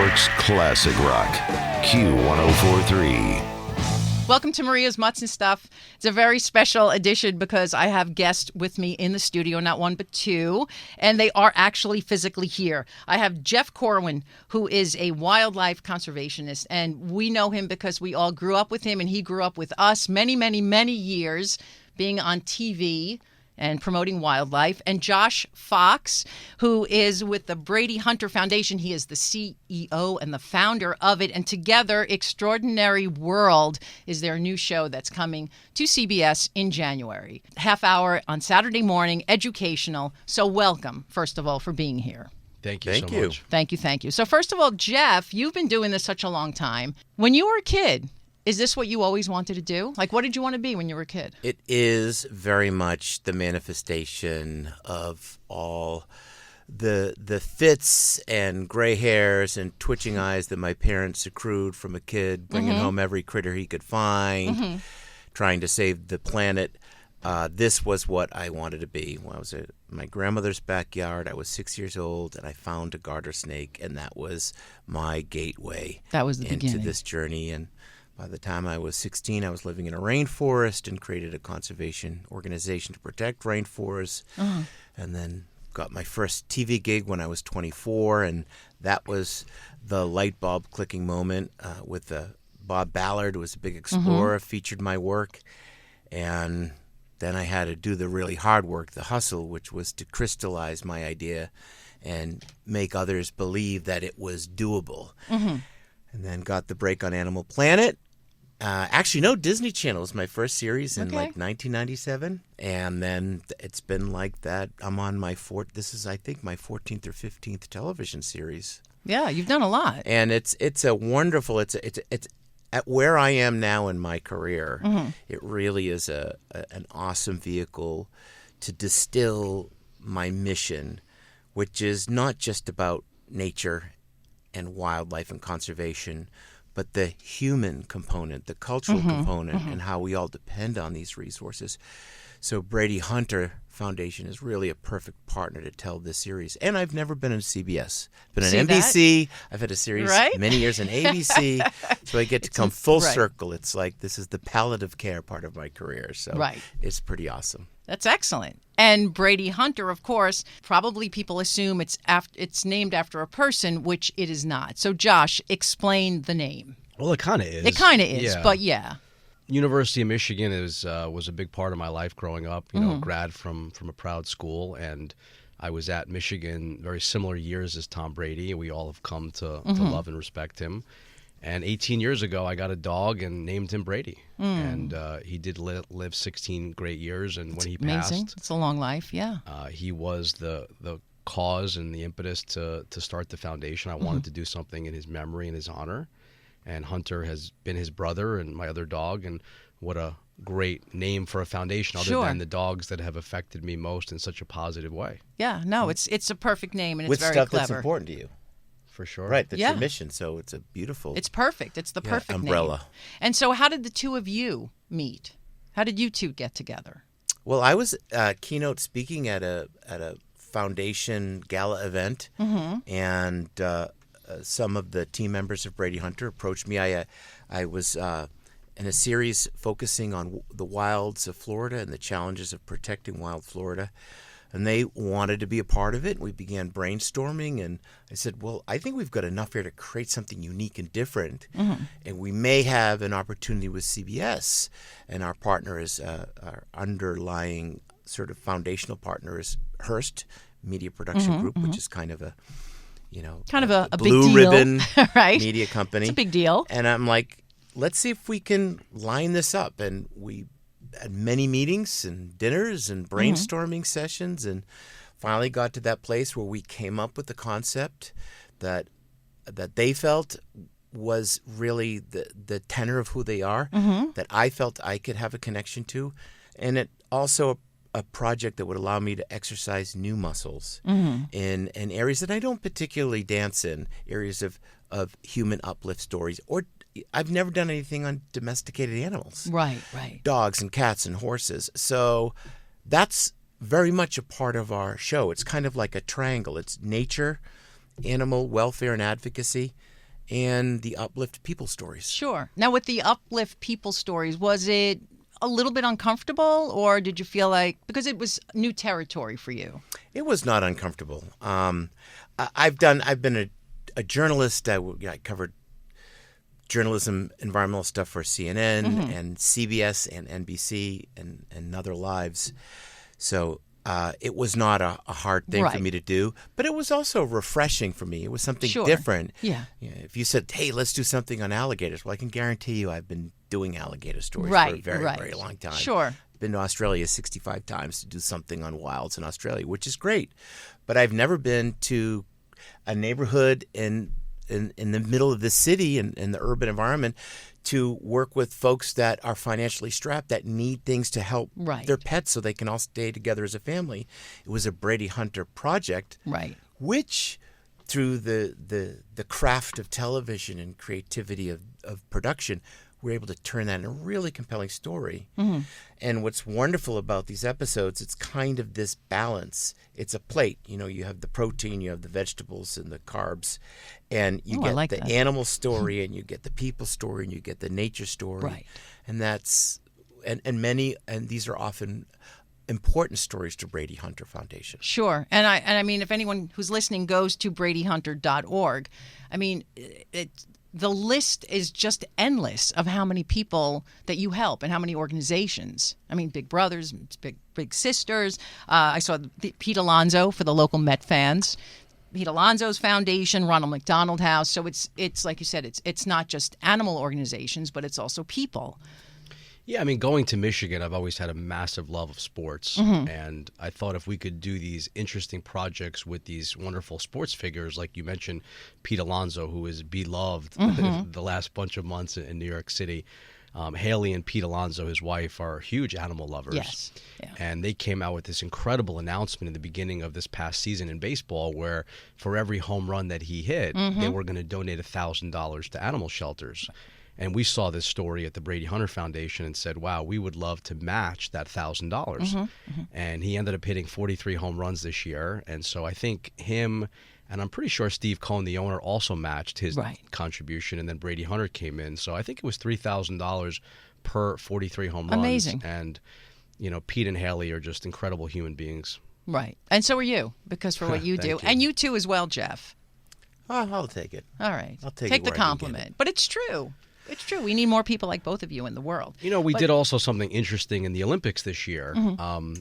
York's classic rock, Q1043. Welcome to Maria's Mutts and Stuff. It's a very special edition because I have guests with me in the studio, not one but two, and they are actually physically here. I have Jeff Corwin, who is a wildlife conservationist, and we know him because we all grew up with him, and he grew up with us many, many, many years being on TV and promoting wildlife. And Josh Fox, who is with the Brady Hunter Foundation. He is the CEO and the founder of it. And together, Extraordinary World is their new show that's coming to CBS in January. Half hour on Saturday morning, educational. So welcome, first of all, for being here. Thank you so much. Thank you. So first of all, Jeff, you've been doing this such a long time. When you were a kid, is this what you always wanted to do? Like, what did you want to be when you were a kid? It is very much the manifestation of all the fits and gray hairs and twitching eyes that my parents accrued from a kid, bringing home every critter he could find, trying to save the planet. This was what I wanted to be. When I was in my grandmother's backyard, I was 6 years old, and I found a garter snake, and that was my gateway That was the into beginning. this journey. And by the time I was 16, I was living in a rainforest and created a conservation organization to protect rainforests. And then got my first TV gig when I was 24, and that was the light bulb clicking moment with Bob Ballard, who was a big explorer, featured my work. And then I had to do the really hard work, the hustle, which was to crystallize my idea and make others believe that it was doable. And then got the break on Animal Planet. Actually, no, Disney Channel was my first series in like 1997. And then it's been like that. I'm on my this is, I think, my 14th or 15th television series. Yeah, you've done a lot. And it's a wonderful, it's at where I am now in my career, it really is an awesome vehicle to distill my mission, which is not just about nature and wildlife and conservation, but the human component, the cultural component, and how we all depend on these resources. So Brady Hunter Foundation is really a perfect partner to tell this series. And I've never been on CBS. Been on NBC. I've had a series many years on ABC. So I get to come full circle. It's like this is the palliative care part of my career. So it's pretty awesome. That's excellent. And Brady Hunter, of course, probably people assume it's named after a person, which it is not. So, Josh, explain the name. Well, it kind of is. It kind of is, but yeah. University of Michigan was a big part of my life growing up. You know, grad from a proud school, and I was at Michigan very similar years as Tom Brady. We all have come to love and respect him. And 18 years ago, I got a dog and named him Brady. And he did live 16 great years. And when he passed, it's a long life, yeah. He was the cause and the impetus to start the foundation. I wanted to do something in his memory and his honor. And Hunter has been his brother and my other dog. And what a great name for a foundation, other than the dogs that have affected me most in such a positive way. Yeah, no, it's a perfect name, and it's with very stuff clever. That's important to you. For sure. Right, that's your mission, so it's a beautiful... It's perfect. It's the perfect umbrella. name. And so how did the two of you meet? How did you two get together? Well, I was keynote speaking at a foundation gala event, and some of the team members of Brady Hunter approached me. I was in a series focusing on the wilds of Florida and the challenges of protecting wild Florida. And they wanted to be a part of it. We began brainstorming, and I said, well, I think we've got enough here to create something unique and different. And we may have an opportunity with CBS. And our partner is, our underlying sort of foundational partner is Hearst Media Production Group, which is kind of a, a blue big deal. ribbon Right? media company. It's a big deal. And I'm like, let's see if we can line this up. And we had many meetings and dinners and brainstorming sessions, and finally got to that place where we came up with the concept that they felt was really the tenor of who they are, that I felt I could have a connection to, and it also a project that would allow me to exercise new muscles in areas that I don't particularly dance in, areas of human uplift stories, or I've never done anything on domesticated animals. Right. Dogs and cats and horses. So that's very much a part of our show. It's kind of like a triangle. It's nature, animal welfare and advocacy, and the uplift people stories. Sure. Now, with the uplift people stories, was it a little bit uncomfortable, or did you feel like, because it was new territory for you? It was not uncomfortable. I've been a journalist. I covered journalism, environmental stuff for CNN and CBS and NBC and other lives. So it was not a hard thing for me to do, but it was also refreshing for me. It was something different. Yeah. If you said, hey, let's do something on alligators, well, I can guarantee you I've been doing alligator stories for a very, very long time. Sure. Been to Australia 65 times to do something on wilds in Australia, which is great. But I've never been to a neighborhood in the middle of the city and in the urban environment to work with folks that are financially strapped, that need things to help their pets so they can all stay together as a family. It was a Brady Hunter project, which through the craft of television and creativity of production, we're able to turn that into a really compelling story. And what's wonderful about these episodes, it's kind of this balance. It's a plate. You have the protein, you have the vegetables and the carbs, and you get the animal story, and you get the people story, and you get the nature story. And that's and these are often important stories to Brady Hunter Foundation. Sure. And I mean, if anyone who's listening goes to bradyhunter.org, I mean, the list is just endless of how many people that you help and how many organizations. I mean, Big Brothers, Big Sisters. I saw Pete Alonso for the local Met fans. Pete Alonso's foundation, Ronald McDonald House. So it's like you said, it's not just animal organizations, but it's also people. Yeah, I mean, going to Michigan, I've always had a massive love of sports, and I thought if we could do these interesting projects with these wonderful sports figures, like you mentioned, Pete Alonso, who is beloved the last bunch of months in New York City. Haley and Pete Alonso, his wife, are huge animal lovers. Yes. Yeah. And they came out with this incredible announcement in the beginning of this past season in baseball where for every home run that he hit, they were going to donate $1,000 to animal shelters. And we saw this story at the Brady Hunter Foundation and said, wow, we would love to match that $1,000. And he ended up hitting 43 home runs this year. And so I think him, and I'm pretty sure Steve Cohn, the owner, also matched his contribution. And then Brady Hunter came in. So I think it was $3,000 per 43 home runs. Amazing. And, Pete and Haley are just incredible human beings. Right. And so are you, because for what you do. You. And you too as well, Jeff. I'll take it. All right. I'll take the it where I can compliment. get it. But it's true. It's true. We need more people like both of you in the world. We did also something interesting in the Olympics this year.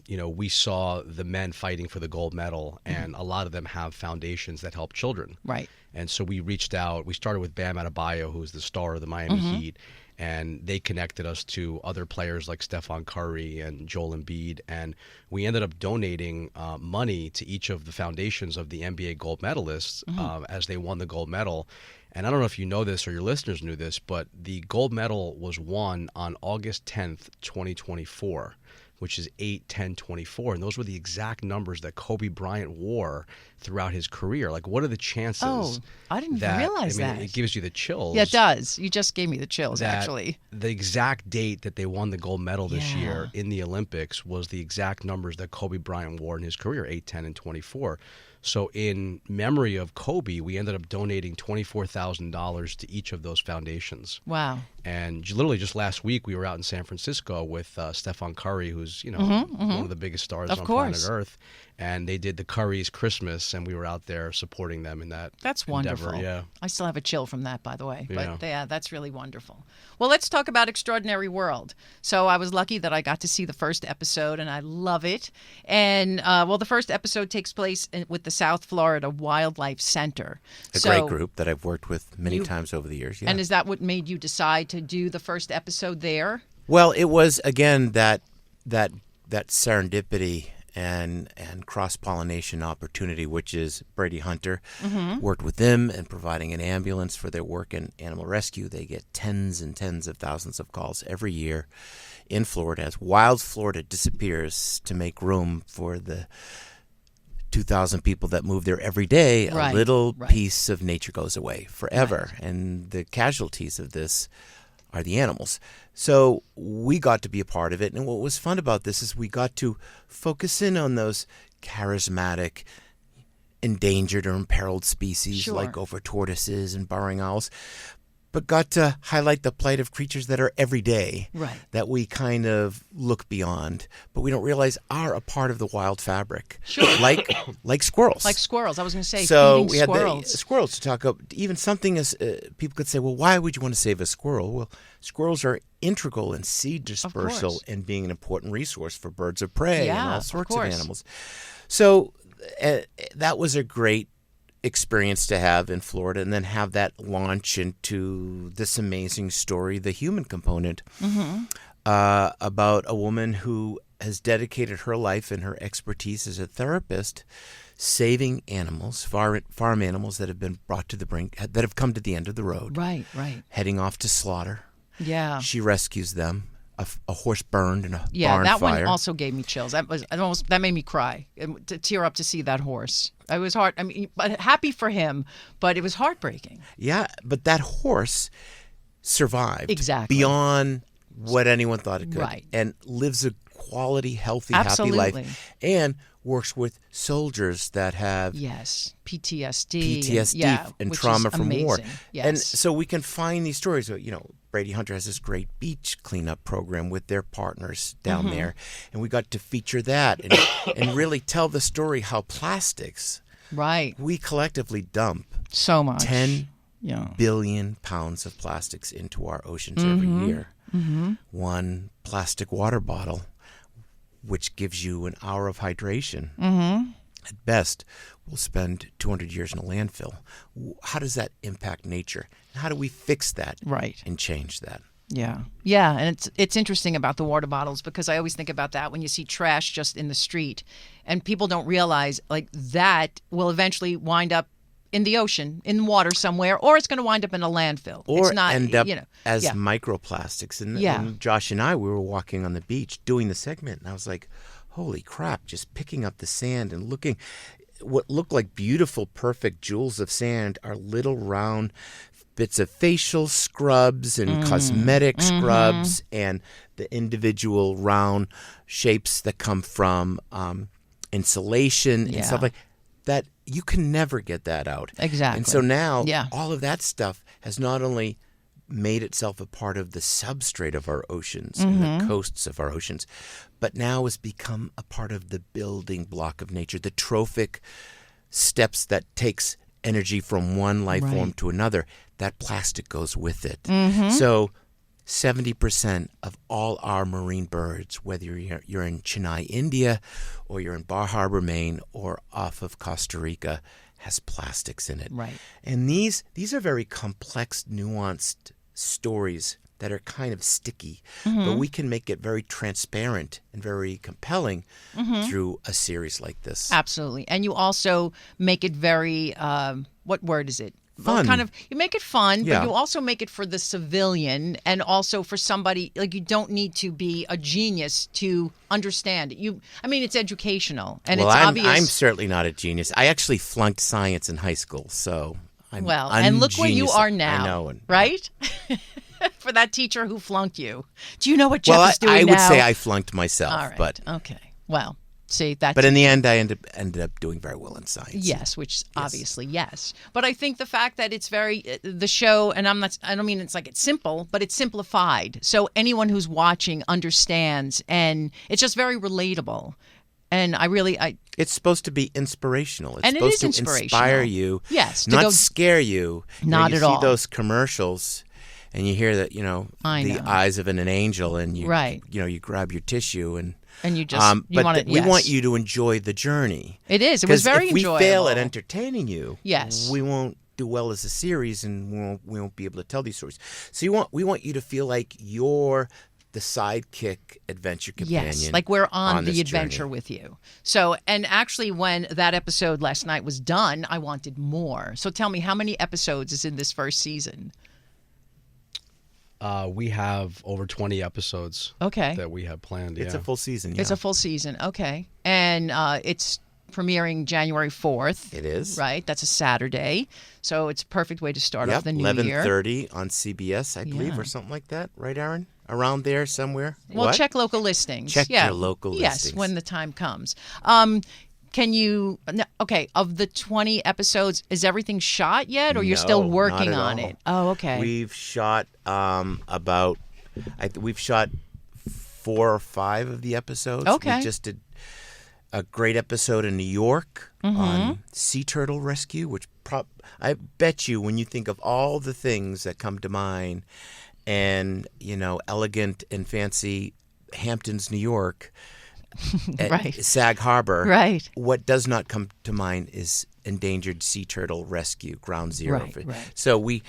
We saw the men fighting for the gold medal, and a lot of them have foundations that help children. Right. And so we reached out. We started with Bam Adebayo, who's the star of the Miami Heat, and they connected us to other players like Stephen Curry and Joel Embiid, and we ended up donating money to each of the foundations of the NBA gold medalists as they won the gold medal. And I don't know if you know this or your listeners knew this, but the gold medal was won on August 10th, 2024, which is 8/10/24. And those were the exact numbers that Kobe Bryant wore throughout his career. Like, what are the chances? Oh, I didn't realize that. It gives you the chills. Yeah, it does. You just gave me the chills, actually. The exact date that they won the gold medal this year in the Olympics was the exact numbers that Kobe Bryant wore in his career, 8, 10, and 24. So in memory of Kobe, we ended up donating $24,000 to each of those foundations. Wow. And literally just last week, we were out in San Francisco with Stephen Curry, who's, one of the biggest stars on planet Earth. And they did the Curry's Christmas, and we were out there supporting them in that That's wonderful. endeavor. Yeah. I still have a chill from that, by the way. But Yeah. that's really wonderful. Well, let's talk about Extraordinary World. So I was lucky that I got to see the first episode, and I love it. And, the first episode takes place with the South Florida Wildlife Center. A great group that I've worked with many times over the years. Yeah. And is that what made you decide to do the first episode there? Well, it was, again, that serendipity and cross-pollination opportunity, which is Brady Hunter. Worked with them in providing an ambulance for their work in animal rescue. They get tens and tens of thousands of calls every year in Florida as wild Florida disappears to make room for the 2,000 people that move there every day. A little piece of nature goes away forever. And the casualties of this are the animals. So we got to be a part of it. And what was fun about this is we got to focus in on those charismatic endangered or imperiled species Sure. like gopher tortoises and burrowing owls, but got to highlight the plight of creatures that are everyday, Right. that we kind of look beyond, but we don't realize are a part of the wild fabric. Sure. Like squirrels. Like squirrels. I was going to say, So feeding we had squirrels. the squirrels to talk about. Even something as people could say, well, why would you want to save a squirrel? Well, squirrels are integral in seed dispersal course. and being an important resource for birds of prey Yeah, and all of sorts of course. animals. So that was a great experience to have in Florida, and then have that launch into this amazing story, the human component, about a woman who has dedicated her life and her expertise as a therapist saving animals, farm animals that have been brought to the brink, that have come to the end of the road, Right. heading off to slaughter. Yeah. She rescues them. A horse burned in a Yeah, barn that fire. one also gave me chills. That made me cry, to tear up to see that horse. It was hard. I mean, but happy for him, but it was heartbreaking. Yeah, but that horse survived Exactly. beyond what anyone thought it could, Right. and lives a quality, healthy, Absolutely. happy life, and works with soldiers that have Yes, PTSD. PTSD and which trauma is from war. amazing. Yes. And so we can find these stories. Brady Hunter has this great beach cleanup program with their partners down Mm-hmm. there. And we got to feature that and really tell the story how plastics, Right. we collectively dump So much. 10 Yeah. billion pounds of plastics into our oceans every year. Mm-hmm. One plastic water bottle, which gives you an hour of hydration, at best, will spend 200 years in a landfill. How does that impact nature? How do we fix that Right. and change that? Yeah. Yeah, and it's interesting about the water bottles, because I always think about that when you see trash just in the street, and people don't realize like that will eventually wind up in the ocean, in water somewhere, or it's going to wind up in a landfill. Or it's not, end up as yeah. microplastics. And, Yeah. and Josh and I, we were walking on the beach doing the segment, and I was like, holy crap, just picking up the sand and looking. What look like beautiful, perfect jewels of sand are little round bits of facial scrubs and cosmetic scrubs, and the individual round shapes that come from insulation and Yeah. stuff like that. You can never get that out. Exactly. And so now Yeah. all of that stuff has not only made itself a part of the substrate of our oceans and the coasts of our oceans, but now has become a part of the building block of nature, the trophic steps that takes energy from one life form Right. to another. That plastic goes with it. Mm-hmm. So 70% of all our marine birds, whether you're in Chennai, India, or you're in Bar Harbor, Maine, or off of Costa Rica, has plastics in it. Right. And these are very complex, nuanced stories that are kind of sticky, but we can make it very transparent and very compelling through a series like this. Absolutely. And you also make it very, what word is it? Well, Fun. you make it fun, Yeah. but you also make it for the civilian, and also for somebody, like, you don't need to be a genius to understand it. It's educational, and Well, it's I'm obvious. certainly not a genius. I actually flunked science in high school, so I'm Well, and look where you ungenius. are now. I know. Right? For that teacher who flunked you. Do you know what Jeff Well, is doing I now? would say I flunked myself, All right. but Okay. Well, see, that's... in the end, I ended up doing very well in science. Yes, which obviously yes. But I think the fact that it's the show, and I don't mean it's like it's simple, but it's simplified. So anyone who's watching understands, and it's just very relatable. And It's supposed to be inspirational. It's And it supposed is to inspirational. inspire you. Yes, to Not go- scare you. Not you at see all. those commercials and you hear that, I the know. eyes of an angel, and you Right. you grab your tissue and you just you but want it. we yes. want you to enjoy the journey. It is. It was 'Cause very if we enjoyable. fail at entertaining you, Yes. we won't do well as a series, and we won't be able to tell these stories. So we want you to feel like you're the sidekick adventure companion. Yes, like we're on the this adventure journey. with you. So, and actually, when that episode last night was done, I wanted more. So, tell me, how many episodes is in this first season? We have over 20 episodes Okay, that we have planned. It's yeah. a full season. Yeah. it's a full season. Okay, and it's premiering January 4th. It is. Right, that's a Saturday, so it's a perfect way to start off Yep, the new year. 11:30 on CBS, I believe, Yeah. or something like that. Right, Aaron? Around there somewhere. Well, What? check local listings. Check yeah. your local Yes, listings. when the time comes. Can you? Okay, of the 20 episodes, is everything shot yet, or you're still No, working not on at all. it? Oh, okay. We've shot we've shot 4 or 5 of the episodes. Okay. We just did a great episode in New York Mm-hmm. on sea turtle rescue, which I bet you when you think of all the things that come to mind, and elegant and fancy Hamptons, New York, at Right. Sag Harbor, Right. what does not come to mind is endangered sea turtle rescue, Ground Zero. Right. So we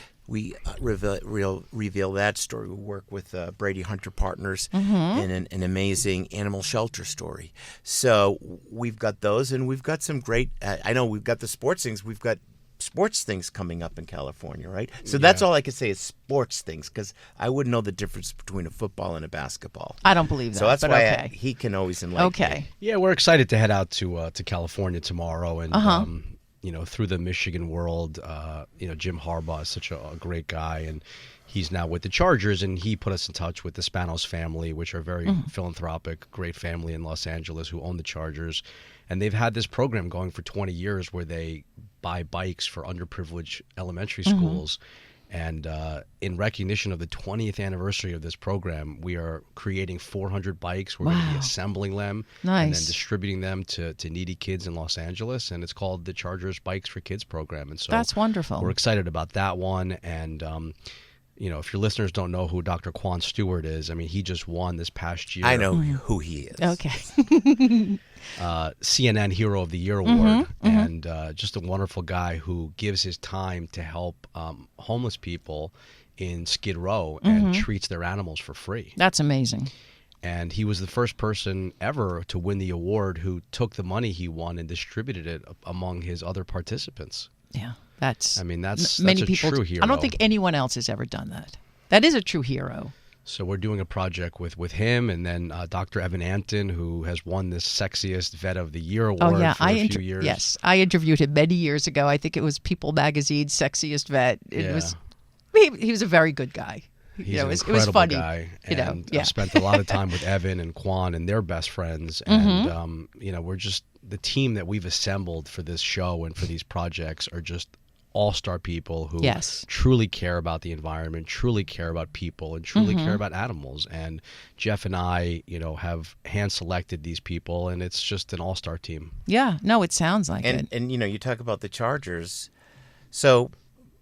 reveal that story. We work with Brady Hunter Partners in an amazing animal shelter story. So we've got those, and we've got some great. I know we've got the sports things. We've got sports things coming up in California, right? So that's all I could say is sports things, because I wouldn't know the difference between a football and a basketball. I don't believe that. So that's but why okay. he can always enlighten Okay. me. Yeah, we're excited to head out to California tomorrow, and through the Michigan world, Jim Harbaugh is such a great guy, and he's now with the Chargers, and he put us in touch with the Spanos family, which are very philanthropic, great family in Los Angeles who own the Chargers, and they've had this program going for 20 years where they buy bikes for underprivileged elementary schools. And in recognition of the 20th anniversary of this program, we are creating 400 bikes. We're going to be assembling them and then Nice. distributing them to needy kids in Los Angeles. And it's called the Chargers Bikes for Kids program. And so That's wonderful. we're excited about that one. And, if your listeners don't know who Dr. Quan Stewart is, I mean, he just won this past year. I know who he is. Okay. CNN Hero of the Year award, and just a wonderful guy who gives his time to help homeless people in Skid Row and treats their animals for free. That's amazing. And he was the first person ever to win the award who took the money he won and distributed it among his other participants. Yeah. That's. I mean, that's many a people. true hero. I don't think anyone else has ever done that. That is a true hero. So we're doing a project with him, and then Dr. Evan Anton, who has won this Sexiest Vet of the Year award for a few years. Yes, I interviewed him many years ago. I think it was People Magazine's Sexiest Vet. It was. He was a very good guy. He's an it was incredible funny. guy, You and know, yeah. I've spent a lot of time with Evan and Quan, and they're best friends. And we're just the team that we've assembled for this show and for these projects are just all-star people who Yes. truly care about the environment, truly care about people, and truly care about animals. And Jeff and I, have hand-selected these people, and it's just an all-star team. Yeah, no, it sounds like it. And you talk about the Chargers. So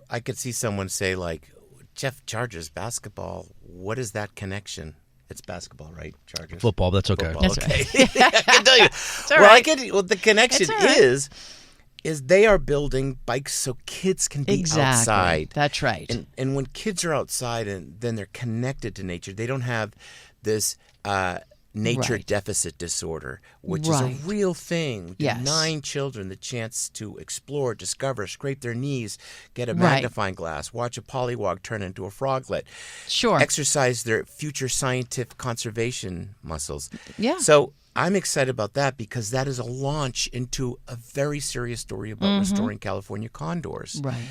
I could see someone say, like, Jeff, Chargers basketball, what is that connection? It's basketball, right? Chargers. Football, that's okay. Football, That's okay. right. I can tell you. all Well, right. the connection It's all right. is they are building bikes so kids can be Exactly. outside. That's right. And when kids are outside and then they're connected to nature, they don't have this nature Right. deficit disorder, which Right. is a real thing. Yes. Denying children the chance to explore, discover, scrape their knees, get a Right. magnifying glass, watch a pollywog turn into a froglet, Sure. exercise their future scientific conservation muscles. Yeah. So I'm excited about that because that is a launch into a very serious story about restoring California condors. Right.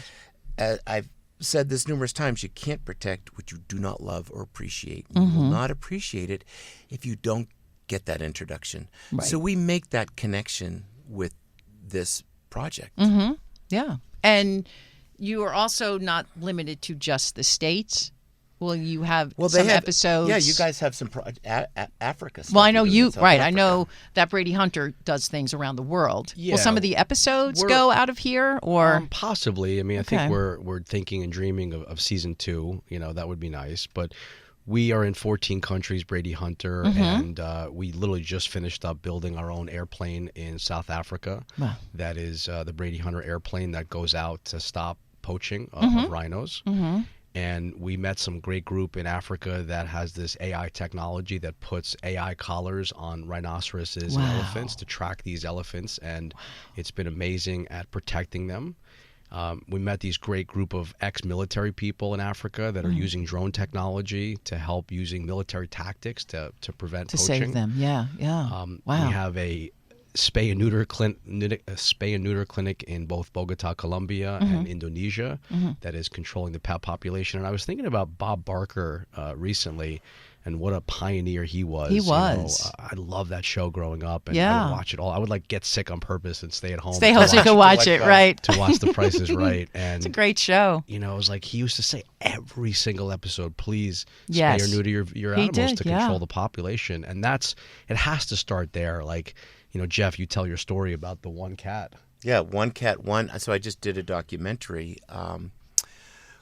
I've said this numerous times. You can't protect what you do not love or appreciate. You will not appreciate it if you don't get that introduction. Right. So we make that connection with this project. Yeah. And you are also not limited to just the States. Well, you have some episodes. Yeah, you guys have some Africa stuff. Well, I know you're doing you, in South right. I Africa. know that Brady Hunter does things around the world. Yeah. Will some of the episodes We're- go out of here, or Possibly. I mean, I Okay. think we're thinking and dreaming of season 2. That would be nice. But we are in 14 countries, Brady Hunter, and we literally just finished up building our own airplane in South Africa. Wow. That is the Brady Hunter airplane that goes out to stop poaching of rhinos. And we met some great group in Africa that has this AI technology that puts AI collars on rhinoceroses and Wow. elephants to track these elephants. And it's been amazing at protecting them. We met these great group of ex-military people in Africa that are using drone technology to help using military tactics to prevent to poaching. save them? Yeah, yeah. Wow. We have a spay and neuter clinic in both Bogota, Colombia, and Indonesia that is controlling the pet population. And I was thinking about Bob Barker recently, and what a pioneer he was. He You know, was. I love that show growing up, and I Yeah. would watch it all. I would like get sick on purpose and stay at home. Stay home so you can watch it, right? To watch The Price is Right. And It's a great show. you know, it was like he used to say every single episode, please Yes. spay or neuter your He animals did, to yeah. control the population. And it has to start there. Like, you know, Jeff, you tell your story about the one cat. Yeah, one cat, one. So I just did a documentary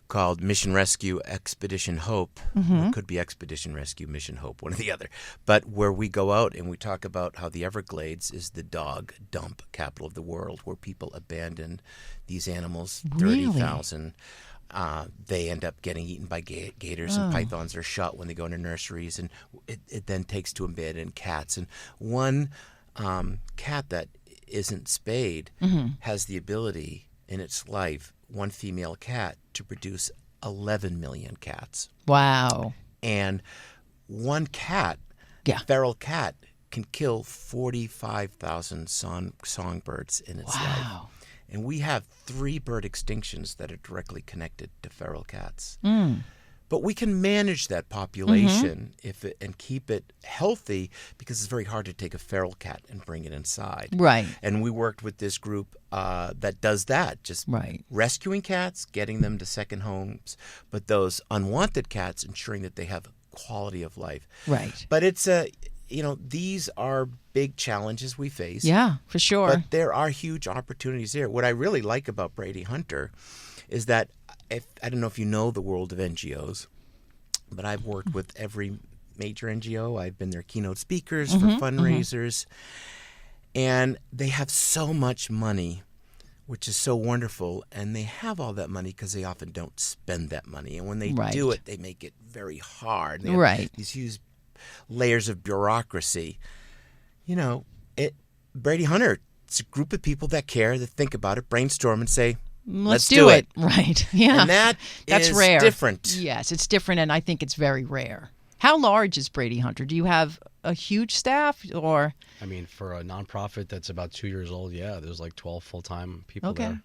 called Mission Rescue Expedition Hope. It could be Expedition Rescue Mission Hope, one or the other. But where we go out and we talk about how the Everglades is the dog dump capital of the world, where people abandon these animals, Really? 30,000. They end up getting eaten by gators, and pythons are shot when they go into nurseries, and it then takes to abandon cats. And one cat that isn't spayed has the ability in its life, one female cat, to produce 11 million cats. Wow. And one cat, Yeah. feral cat, can kill 45,000 songbirds in its life. Wow. And we have 3 bird extinctions that are directly connected to feral cats. But we can manage that population and keep it healthy, because it's very hard to take a feral cat and bring it inside. Right. And we worked with this group that does that, just Right. rescuing cats, getting them to second homes, but those unwanted cats, ensuring that they have quality of life. Right. But it's these are big challenges we face. Yeah, for sure. But there are huge opportunities there. What I really like about Brady Hunter is that, I don't know if you know the world of NGOs, but I've worked with every major NGO. I've been their keynote speakers for fundraisers. And they have so much money, which is so wonderful. And they have all that money because they often don't spend that money. And when they do Right. it, they make it very hard. They have Right. these huge layers of bureaucracy. You know, Brady Hunter, it's a group of people that care, that think about it, brainstorm, and say, Let's do it. Right. Yeah. And That's is rare. different. Yes, it's different, and I think it's very rare. How large is Brady Hunter? Do you have a huge staff, or? I mean, for a nonprofit that's about 2 years old, yeah, there's like 12 full-time people Okay. there.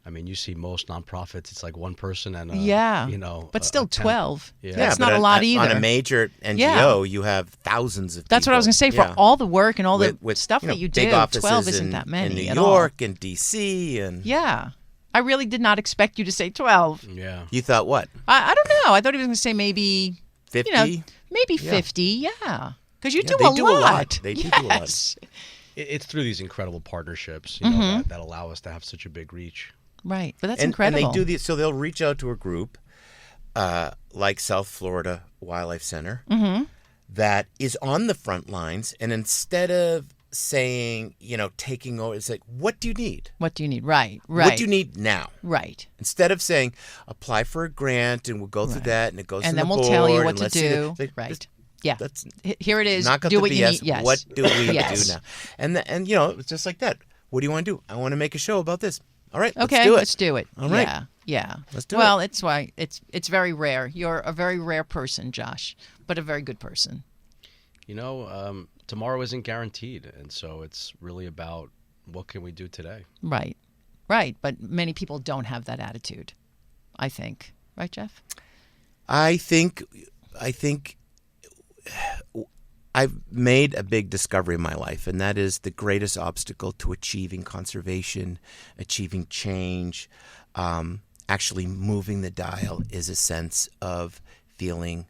I mean, you see most nonprofits, it's like one person and Yeah. but still 12. Yeah. That's but not a lot either. On a major NGO, you have thousands of That's people. what I was going to say. For Yeah. all the work and all the With, stuff that you do, big offices 12 isn't that many in New at York all. and D.C. and Yeah. I really did not expect you to say 12. Yeah. you thought what? I don't know. I thought he was going to say maybe 50? maybe Yeah. 50. Yeah. Because you Yeah, do they a do a lot. lot. They do a lot. Yes. It's through these incredible partnerships, you know, that allow us to have such a big reach. Right. But that's And incredible. they do these, so they'll reach out to a group like South Florida Wildlife Center that is on the front lines, and instead of saying, taking over, it's like, what do you need? What do you need? Right. Right. What do you need now? Right. Instead of saying, apply for a grant and we'll go through that and it goes And to then the we'll board tell you and what to let's see do. it's like, Right. just- Yeah. That's Here it is. knock out Do the what BS. you need. Yes. What do we Yes. do now? And it's just like that. What do you want to do? I want to make a show about this. All right, Okay, let's do it. let's do it. All right. Yeah, yeah. Let's do well, it's why it's very rare. You're a very rare person, Josh, but a very good person. You know, tomorrow isn't guaranteed, and so it's really about what can we do today. Right, right. But many people don't have that attitude, I think. Right, Jeff? I think I've made a big discovery in my life, and that is the greatest obstacle to achieving conservation, achieving change, actually moving the dial is a sense of feeling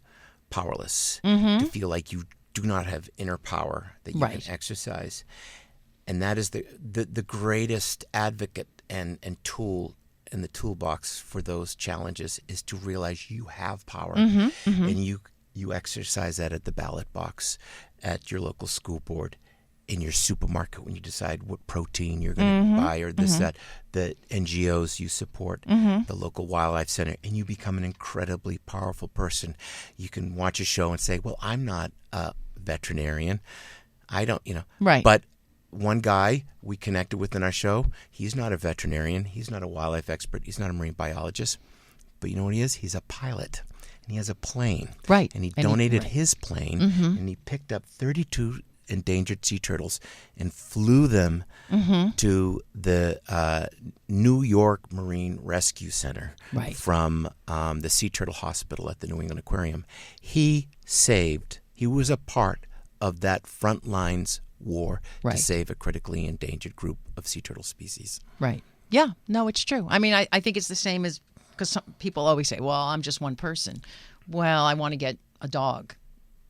powerless, to feel like you do not have inner power that you can exercise. And that is the greatest advocate and tool in the toolbox for those challenges is to realize you have power, and you exercise that at the ballot box, at your local school board, in your supermarket when you decide what protein you're going to buy, or this, that, the NGOs you support, the local wildlife center, and you become an incredibly powerful person. You can watch a show and say, well, I'm not a veterinarian. I don't, Right. But one guy we connected with in our show, he's not a veterinarian. He's not a wildlife expert. He's not a marine biologist. But you know what he is? He's a pilot. And he has a plane. Right. And he And donated his plane, and he picked up 32 endangered sea turtles and flew them to the New York Marine Rescue Center from the Sea Turtle Hospital at the New England Aquarium. He was a part of that front lines war to save a critically endangered group of sea turtle species. Right. Yeah. No, it's true. I mean, I think it's the same as, because some people always say, well, I'm just one person. Well, I want to get a dog.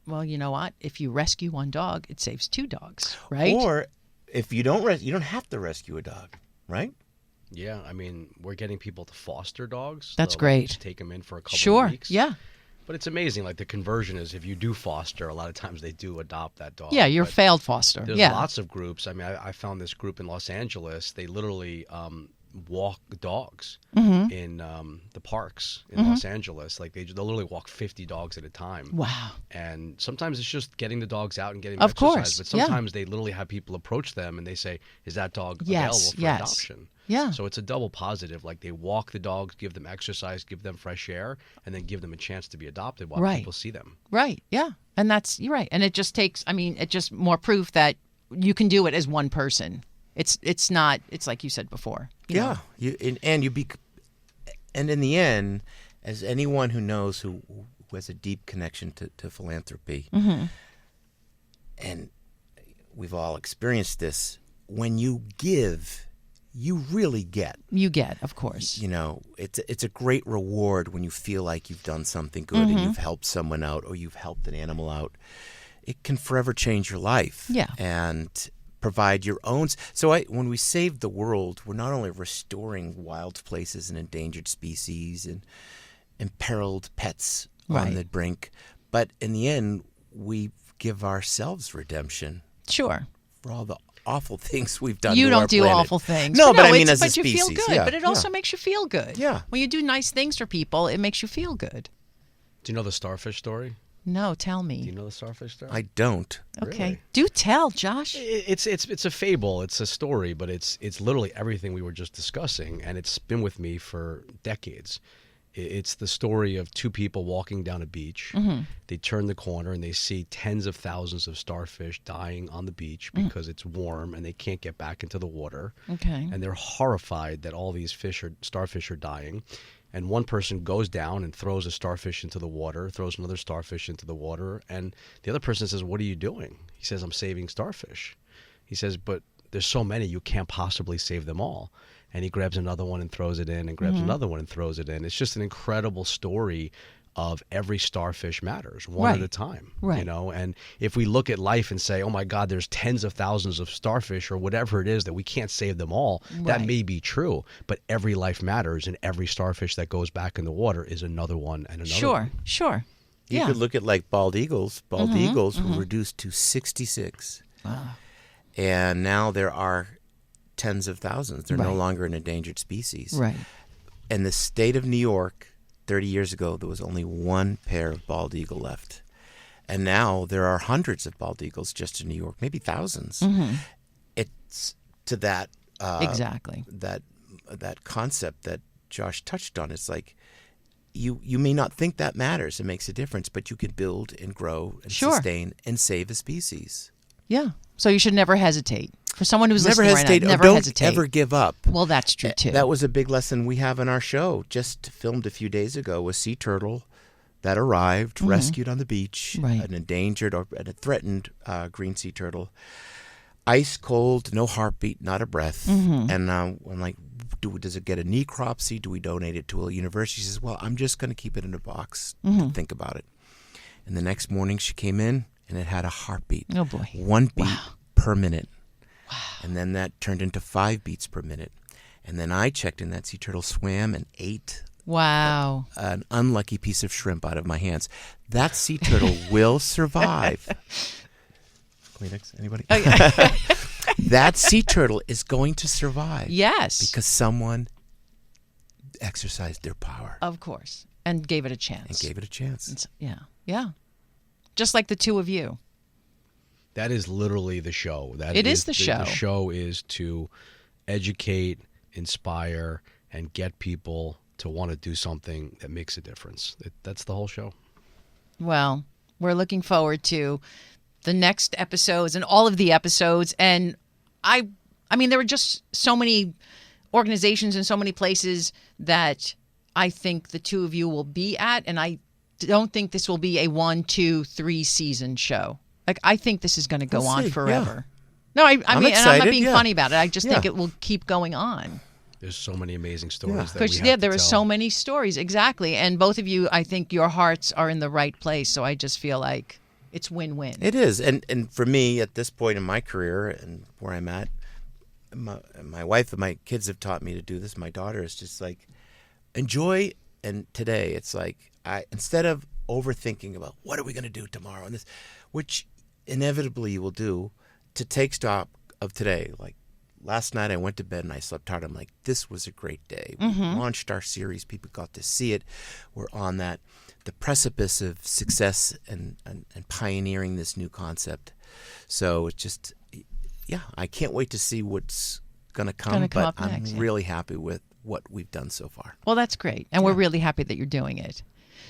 Well, you know what? If you rescue one dog, it saves 2 dogs, right? Or if you don't you don't have to rescue a dog, right? Yeah, I mean, we're getting people to foster dogs. That's They'll, great. Just take them in for a couple of weeks. Yeah. But it's amazing. Like, the conversion is, if you do foster, a lot of times they do adopt that dog. Yeah, you're But failed foster. There's Yeah. lots of groups. I mean, I found this group in Los Angeles. They literally walk dogs in the parks in Los Angeles. Like, they'll literally walk 50 dogs at a time. Wow. And sometimes it's just getting the dogs out and getting Of exercise. course, But sometimes they literally have people approach them and they say, is that dog available for adoption? Yeah. So it's a double positive. Like, they walk the dogs, give them exercise, give them fresh air, and then give them a chance to be adopted while people see them. Right. Yeah. And you're right. And it just takes, it's just more proof that you can do it as one person. It's not, it's like you said before. You know? And in the end, as anyone who knows who has a deep connection to philanthropy, and we've all experienced this, when you give, you really get. You get, of course. You know, it's a great reward when you feel like you've done something good and you've helped someone out or you've helped an animal out. It can forever change your life. Yeah. And provide your own. So when we save the world, we're not only restoring wild places and endangered species and imperiled pets on the brink, but in the end, we give ourselves redemption. Sure. For all the awful things we've done. You to don't our do planet. awful things. No, but I mean, but as a species, you feel good. yeah, but it also makes you feel good. Yeah. When you do nice things for people, it makes you feel good. Do you know the starfish story? No, tell me. Do you know the starfish story? I don't. Okay. Really? Do tell, Josh. It's a fable. It's a story, but it's literally everything we were just discussing, and it's been with me for decades. It's the story of 2 people walking down a beach. They turn the corner and they see tens of thousands of starfish dying on the beach because it's warm and they can't get back into the water. Okay. And they're horrified that all these starfish are dying. And one person goes down and throws a starfish into the water, throws another starfish into the water. And the other person says, what are you doing? He says, I'm saving starfish. He says, but there's so many, you can't possibly save them all. And he grabs another one and throws it in and grabs another one and throws it in. It's just an incredible story of every starfish matters, one at a time. Right. You know, and if we look at life and say, oh my God, there's tens of thousands of starfish or whatever it is that we can't save them all, that may be true. But every life matters, and every starfish that goes back in the water is another one and another one. Sure. You could look at like bald eagles. Bald eagles were reduced to 66. Wow. And now there are tens of thousands. They're no longer an endangered species. Right. In the state of New York, 30 years ago, there was only 1 pair of bald eagle left. And now there are hundreds of bald eagles just in New York, maybe thousands. It's to that exactly that concept that Josh touched on. It's like you may not think that matters. It makes a difference, but you can build and grow and sustain and save a species. Yeah. So you should never hesitate. For someone who's Never listening hesitate. right now, Or never don't hesitate. ever give up. Well, that's true too. That was a big lesson we have in our show. Just filmed a few days ago, a sea turtle that arrived, rescued on the beach, an endangered or a threatened green sea turtle. Ice cold, no heartbeat, not a breath. And I'm like, does it get a necropsy? Do we donate it to a university? She says, well, I'm just going to keep it in a box to think about it. And the next morning she came in and it had a heartbeat. Oh, boy. 1 beat per minute. Wow. And then that turned into 5 beats per minute. And then I checked and that sea turtle swam and ate an unlucky piece of shrimp out of my hands. That sea turtle will survive. Kleenex, anybody? Oh, yeah. That sea turtle is going to survive. Yes. Because someone exercised their power. Of course. And gave it a chance. And gave it a chance. Yeah. Just like the 2 of you. That is literally the show. It is the show. The show is to educate, inspire, and get people to want to do something that makes a difference. That's the whole show. Well, we're looking forward to the next episodes and all of the episodes. And I mean, there were just so many organizations and so many places that I think the two of you will be at. And I don't think this will be a 1, 2, 3 season show. Like, I think this is going to go on forever. No, I mean, excited, and I'm not being funny about it. I just think it will keep going on. There's so many amazing stories that we Because have there to are tell. so many stories, exactly. And both of you, I think your hearts are in the right place. So I just feel like it's win-win. It is, and for me at this point in my career and where I'm at, my wife and my kids have taught me to do this. My daughter is just like, enjoy. And today it's like, instead of overthinking about what are we going to do tomorrow and this, which inevitably you will do, to take stock of today. Like last night I went to bed and I slept hard. I'm like, this was a great day. We launched our series. People got to see it. We're on the precipice of success and pioneering this new concept. So it's just, I can't wait to see what's going to come. But I'm really happy with what we've done so far. Well, that's great. And we're really happy that you're doing it.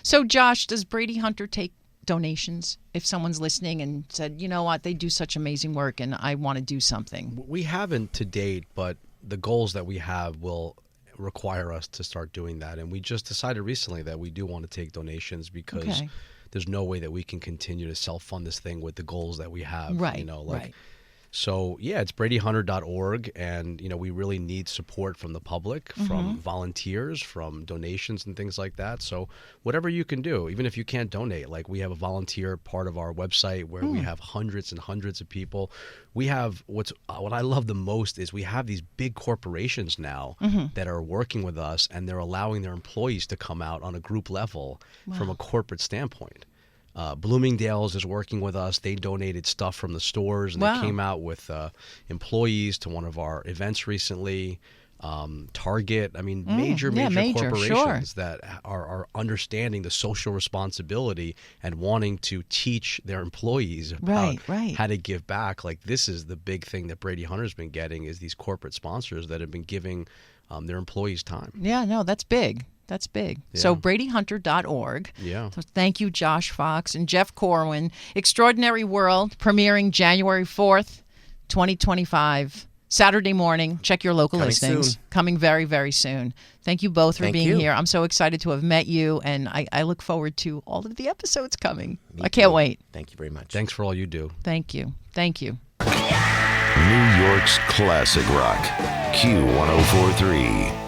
So, Josh, does Brady Hunter take donations if someone's listening and said, you know what, they do such amazing work and I want to do something? We haven't to date, but the goals that we have will require us to start doing that. And we just decided recently that we do want to take donations because there's no way that we can continue to self-fund this thing with the goals that we have. Right, you know, like, right. So, it's bradyhunter.org, and, we really need support from the public, from volunteers, from donations and things like that. So whatever you can do, even if you can't donate, like we have a volunteer part of our website where we have hundreds and hundreds of people. We have what I love the most is we have these big corporations now that are working with us, and they're allowing their employees to come out on a group level from a corporate standpoint. Bloomingdale's is working with us. They donated stuff from the stores, and they came out with employees to one of our events recently. Target, I mean, major corporations that are understanding the social responsibility and wanting to teach their employees about how to give back. Like, this is the big thing that Brady Hunter's been getting, is these corporate sponsors that have been giving their employees time. Yeah, no, that's big. That's big. Yeah. So bradyhunter.org. Yeah. So thank you, Josh Fox and Jeff Corwin. Extraordinary World, premiering January 4th, 2025. Saturday morning. Check your local listings. Soon. Coming very, very soon. Thank you both for being here. I'm so excited to have met you, and I look forward to all of the episodes coming. I can't wait. Thank you very much. Thanks for all you do. Thank you. Thank you. New York's classic rock, Q1043.